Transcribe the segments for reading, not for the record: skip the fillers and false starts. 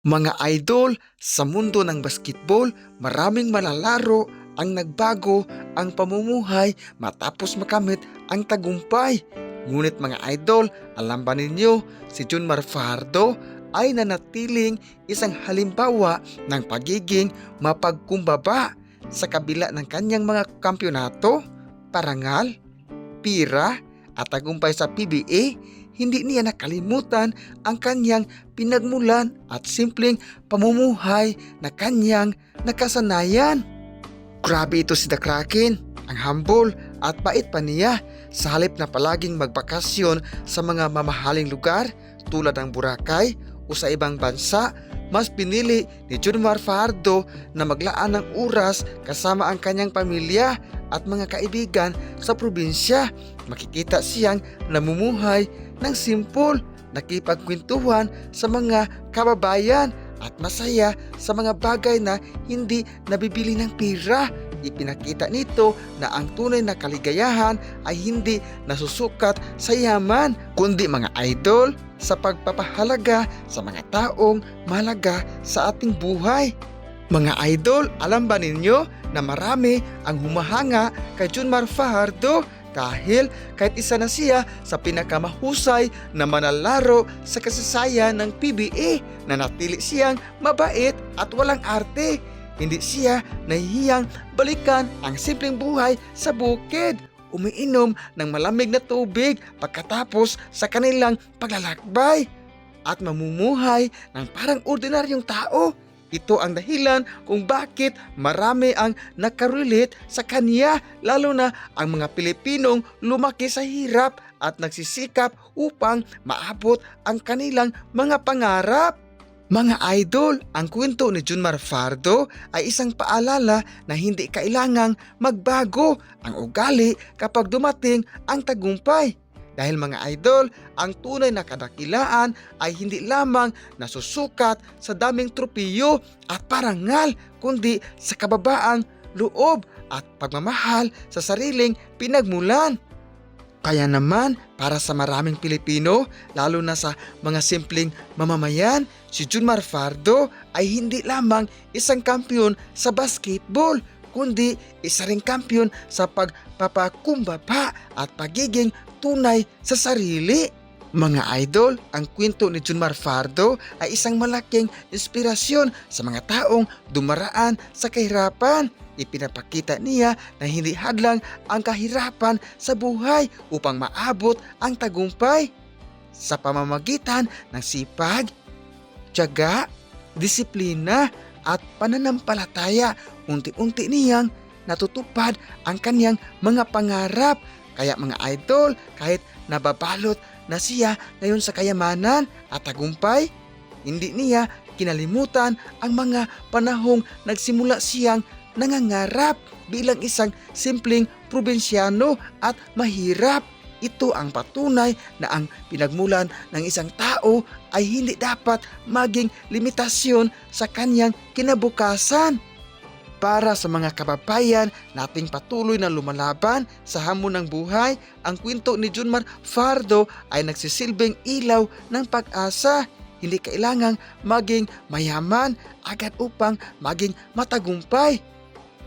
Mga idol, sa mundo ng basketball, maraming malalaro ang nagbago ang pamumuhay matapos makamit ang tagumpay. Ngunit mga idol, alam ba ninyo, si Junmar Fajardo ay nanatiling isang halimbawa ng pagiging mapagkumbaba sa kabila ng kanyang mga kampyonato, parangal, pira at tagumpay sa PBA. Hindi niya nakalimutan ang kanyang pinagmulan at simpleng pamumuhay na kanyang nakasanayan. Grabe ito si The Kraken, ang humble at bait pa niya. Sa halip na palaging magbakasyon sa mga mamahaling lugar tulad ng Boracay o sa ibang bansa, mas pinili ni Junmar Fajardo na maglaan ng oras kasama ang kanyang pamilya at mga kaibigan sa probinsya. Makikita siyang namumuhay ng simple, nakipagkwentuhan sa mga kababayan at masaya sa mga bagay na hindi nabibili ng pira. Ipinakita nito na ang tunay na kaligayahan ay hindi nasusukat sa yaman, kundi mga idol sa pagpapahalaga sa mga taong mahalaga sa ating buhay. Mga idol, alam ba ninyo na marami ang humahanga kay Junmar Fajardo dahil kahit isa na siya sa pinakamahusay na manlalaro sa kasaysayan ng PBA, nanatili siyang mabait at walang arte. Hindi siya nahihiyang balikan ang simpleng buhay sa bukid, umiinom ng malamig na tubig pagkatapos sa kanilang paglalakbay at mamumuhay ng parang ordinaryong tao. Ito ang dahilan kung bakit marami ang nakarelate sa kanya, lalo na ang mga Pilipinong lumaki sa hirap at nagsisikap upang maabot ang kanilang mga pangarap. Mga idol, ang kwento ni Junmar Fajardo ay isang paalala na hindi kailangang magbago ang ugali kapag dumating ang tagumpay. Dahil mga idol, ang tunay na kadakilaan ay hindi lamang nasusukat sa daming tropiyo at parangal, kundi sa kababaang loob at pagmamahal sa sariling pinagmulan. Kaya naman, para sa maraming Pilipino, lalo na sa mga simpleng mamamayan, si Junmar Fajardo ay hindi lamang isang kampiyon sa basketball, kundi isa ring kampiyon sa pagpapakumbaba at pagiging tunay sa sarili. Mga idol, ang kwento ni Junmar Fajardo ay isang malaking inspirasyon sa mga taong dumaraan sa kahirapan. Ipinapakita niya na hindi hadlang ang kahirapan sa buhay upang maabot ang tagumpay. Sa pamamagitan ng sipag, tiyaga, disiplina at pananampalataya, unti-unti niyang natutupad ang kanyang mga pangarap. Kaya mga idol, kahit nababalot na siya ngayon sa kayamanan at tagumpay, hindi niya kinalimutan ang mga panahong nagsimula siyang nangangarap bilang isang simpleng probinsyano at mahirap. Ito ang patunay na ang pinagmulan ng isang tao ay hindi dapat maging limitasyon sa kanyang kinabukasan. Para sa mga kababayan nating patuloy na lumalaban sa hamon ng buhay, ang kwento ni Junmar Fajardo ay nagsisilbing ilaw ng pag-asa. Hindi kailangang maging mayaman agad upang maging matagumpay.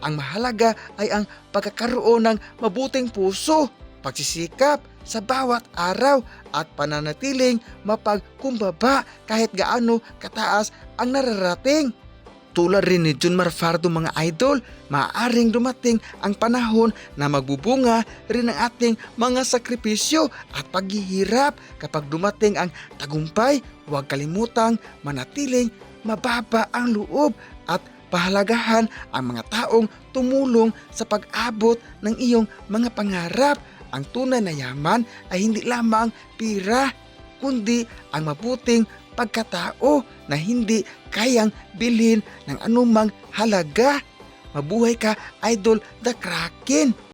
Ang mahalaga ay ang pagkakaroon ng mabuting puso, pagsisikap sa bawat araw at pananatiling mapagkumbaba kahit gaano kataas ang nararating. Tulad rin ni Junmar Fajardo mga idol, maaaring dumating ang panahon na magbubunga rin ang ating mga sakripisyo at paghihirap. Kapag dumating ang tagumpay, huwag kalimutang manatiling mababa ang loob at pahalagahan ang mga taong tumulong sa pag-abot ng iyong mga pangarap. Ang tunay na yaman ay hindi lamang pira, kundi ang mabuting pagkatao na hindi kayang bilhin ng anumang halaga. Mabuhay ka, Idol The Kraken!